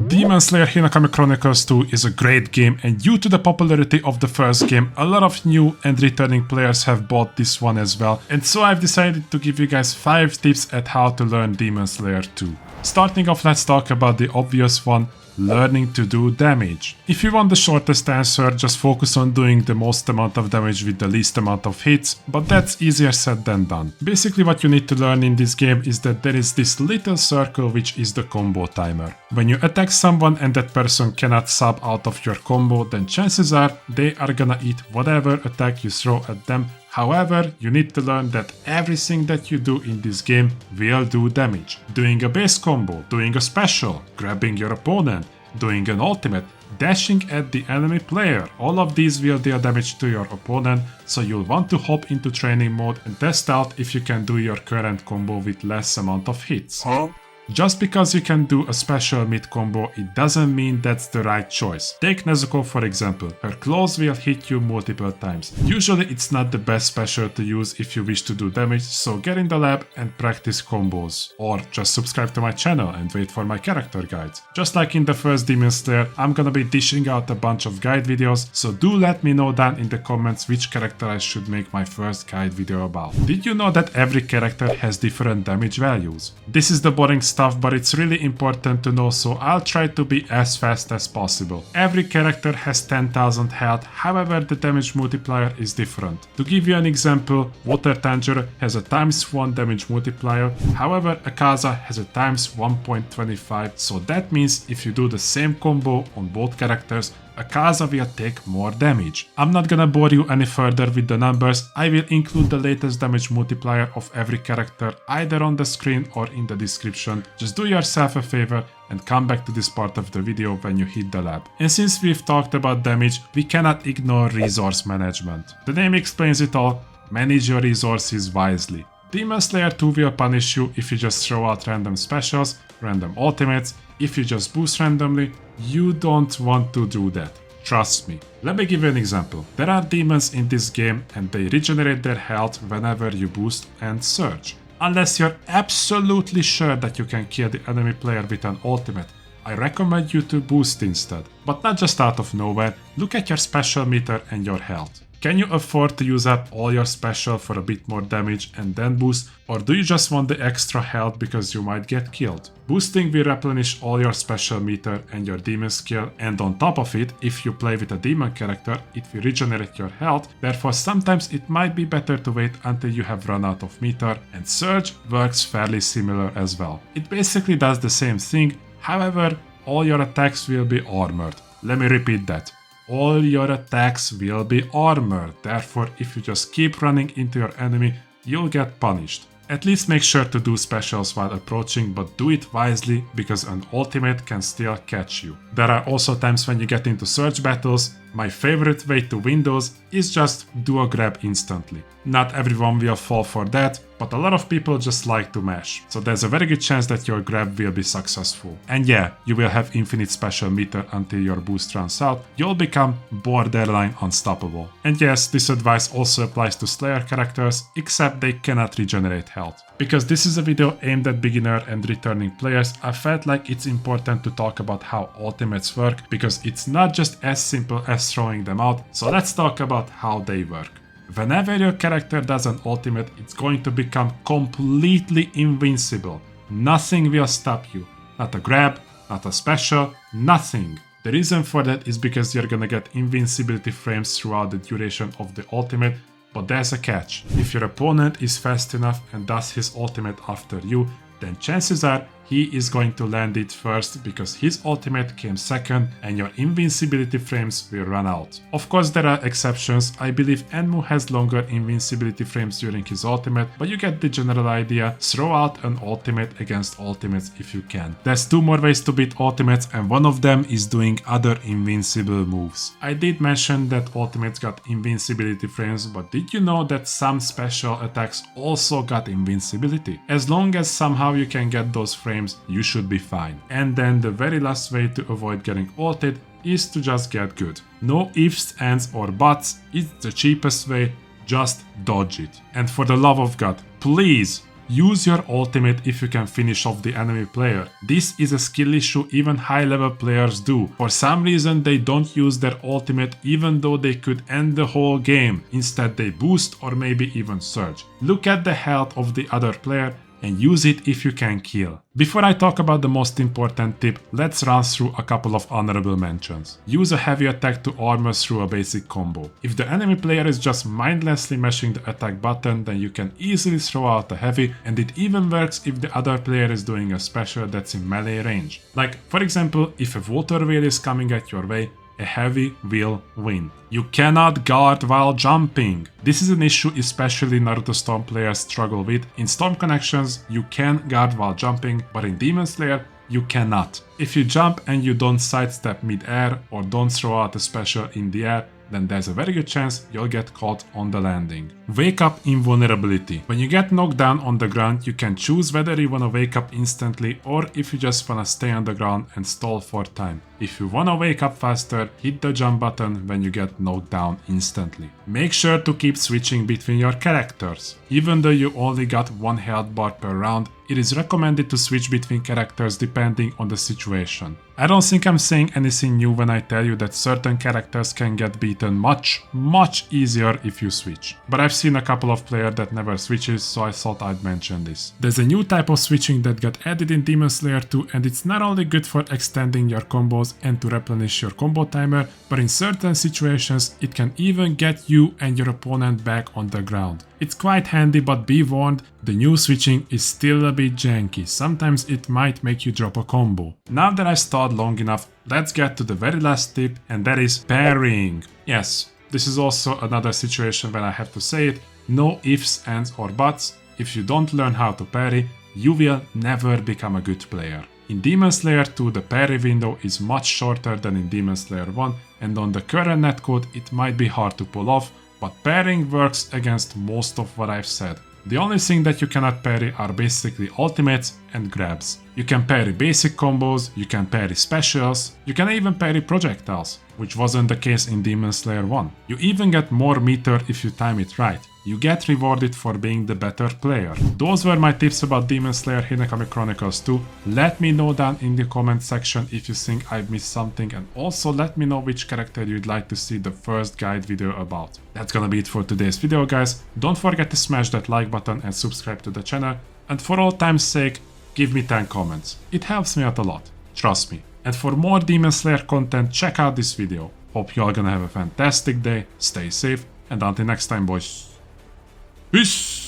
Demon Slayer HInokami Chronicles 2 is a great game, and due to the popularity of the first game, a lot of new and returning players have bought this one as well, and so I've decided to give you guys 5 tips at how to learn Demon Slayer 2. Starting off, let's talk about the obvious one, learning to do damage. If you want the shortest answer, just focus on doing the most amount of damage with the least amount of hits, but that's easier said than done. Basically what you need to learn in this game is that there is this little circle which is the combo timer. When you attack someone and that person cannot sub out of your combo, then chances are they are gonna eat whatever attack you throw at them. However, you need to learn that everything that you do in this game will do damage. Doing a base combo, doing a special, grabbing your opponent, doing an ultimate, dashing at the enemy player, all of these will deal damage to your opponent, so you'll want to hop into training mode and test out if you can do your current combo with less amount of hits. Just because you can do a special mid combo, it doesn't mean that's the right choice. Take Nezuko for example, her claws will hit you multiple times. Usually it's not the best special to use if you wish to do damage, so get in the lab and practice combos. Or just subscribe to my channel and wait for my character guides. Just like in the first Demon Slayer, I'm gonna be dishing out a bunch of guide videos, so do let me know down in the comments which character I should make my first guide video about. Did you know that every character has different damage values? This is the boring stuff, but it's really important to know, so I'll try to be as fast as possible. Every character has 10,000 health, however the damage multiplier is different. To give you an example, Water Tanjiro has a ×1 damage multiplier, however Akaza has a ×1.25, so that means if you do the same combo on both characters, Akaza will take more damage. I'm not gonna bore you any further with the numbers, I will include the latest damage multiplier of every character either on the screen or in the description. Just do yourself a favor and come back to this part of the video when you hit the lab. And since we've talked about damage, we cannot ignore resource management. The name explains it all, manage your resources wisely. Demon Slayer 2 will punish you if you just throw out random specials, random ultimates. If you just boost randomly, you don't want to do that. Trust me. Let me give you an example. There are demons in this game and they regenerate their health whenever you boost and surge. Unless you're absolutely sure that you can kill the enemy player with an ultimate, I recommend you to boost instead. But not just out of nowhere, look at your special meter and your health. Can you afford to use up all your special for a bit more damage and then boost, or do you just want the extra health because you might get killed? Boosting will replenish all your special meter and your demon skill, and on top of it, if you play with a demon character, it will regenerate your health, therefore sometimes it might be better to wait until you have run out of meter, and surge works fairly similar as well. It basically does the same thing, however, all your attacks will be armored. Let me repeat that. All your attacks will be armored, therefore if you just keep running into your enemy, you'll get punished. At least make sure to do specials while approaching, but do it wisely because an ultimate can still catch you. There are also times when you get into surge battles. My favorite way to win those is just do a grab instantly. Not everyone will fall for that, but a lot of people just like to mash, so there's a very good chance that your grab will be successful. And yeah, you will have infinite special meter until your boost runs out, you'll become borderline unstoppable. And yes, this advice also applies to Slayer characters, except they cannot regenerate health. Because this is a video aimed at beginner and returning players, I felt like it's important to talk about how ultimates work, because it's not just as simple as throwing them out, so let's talk about how they work. Whenever your character does an ultimate, it's going to become completely invincible. Nothing will stop you. Not a grab, not a special, nothing. The reason for that is because you're gonna get invincibility frames throughout the duration of the ultimate, but there's a catch. If your opponent is fast enough and does his ultimate after you, then chances are he is going to land it first because his ultimate came second and your invincibility frames will run out. Of course there are exceptions, I believe Enmu has longer invincibility frames during his ultimate, but you get the general idea, throw out an ultimate against ultimates if you can. There's 2 more ways to beat ultimates and one of them is doing other invincible moves. I did mention that ultimates got invincibility frames, but did you know that some special attacks also got invincibility? As long as somehow you can get those frames, you should be fine. And then the very last way to avoid getting ulted is to just get good. No ifs, ands or buts, it's the cheapest way, just dodge it. And for the love of God, please use your ultimate if you can finish off the enemy player. This is a skill issue even high level players do. For some reason they don't use their ultimate even though they could end the whole game. Instead they boost or maybe even surge. Look at the health of the other player and use it if you can kill. Before I talk about the most important tip, let's run through a couple of honorable mentions. Use a heavy attack to armor through a basic combo. If the enemy player is just mindlessly mashing the attack button, then you can easily throw out a heavy, and it even works if the other player is doing a special that's in melee range. Like, for example, if a water wheel is coming at your way, a heavy will win. You cannot guard while jumping. This is an issue especially Naruto Storm players struggle with. In Storm Connections, you can guard while jumping, but in Demon Slayer, you cannot. If you jump and you don't sidestep mid-air or don't throw out a special in the air, then there's a very good chance you'll get caught on the landing. Wake up invulnerability. When you get knocked down on the ground, you can choose whether you wanna wake up instantly or if you just wanna stay on the ground and stall for time. If you wanna wake up faster, hit the jump button when you get knocked down instantly. Make sure to keep switching between your characters. Even though you only got one health bar per round, it is recommended to switch between characters depending on the situation. I don't think I'm saying anything new when I tell you that certain characters can get beaten much easier if you switch. But I've seen a couple of players that never switches, so I thought I'd mention this. There's a new type of switching that got added in Demon Slayer 2, and it's not only good for extending your combos and to replenish your combo timer, but in certain situations it can even get you and your opponent back on the ground. It's quite handy, but be warned, the new switching is still a bit janky. Sometimes it might make you drop a combo. Now that I've stalled long enough, let's get to the very last tip, and that is parrying. Yes, this is also another situation where I have to say it, no ifs, ands or buts. If you don't learn how to parry, you will never become a good player. In Demon Slayer 2 the parry window is much shorter than in Demon Slayer 1, and on the current netcode it might be hard to pull off, but parrying works against most of what I've said. The only thing that you cannot parry are basically ultimates and grabs. You can parry basic combos, you can parry specials, you can even parry projectiles, which wasn't the case in Demon Slayer 1. You even get more meter if you time it right. You get rewarded for being the better player. Those were my tips about Demon Slayer HInokami Chronicles 2. Let me know down in the comment section if you think I've missed something, and also let me know which character you'd like to see the first guide video about. That's gonna be it for today's video, guys. Don't forget to smash that like button and subscribe to the channel. And for all time's sake, give me 10 comments. It helps me out a lot. Trust me. And for more Demon Slayer content, check out this video. Hope you all gonna have a fantastic day, stay safe, and until next time, boys. Peace!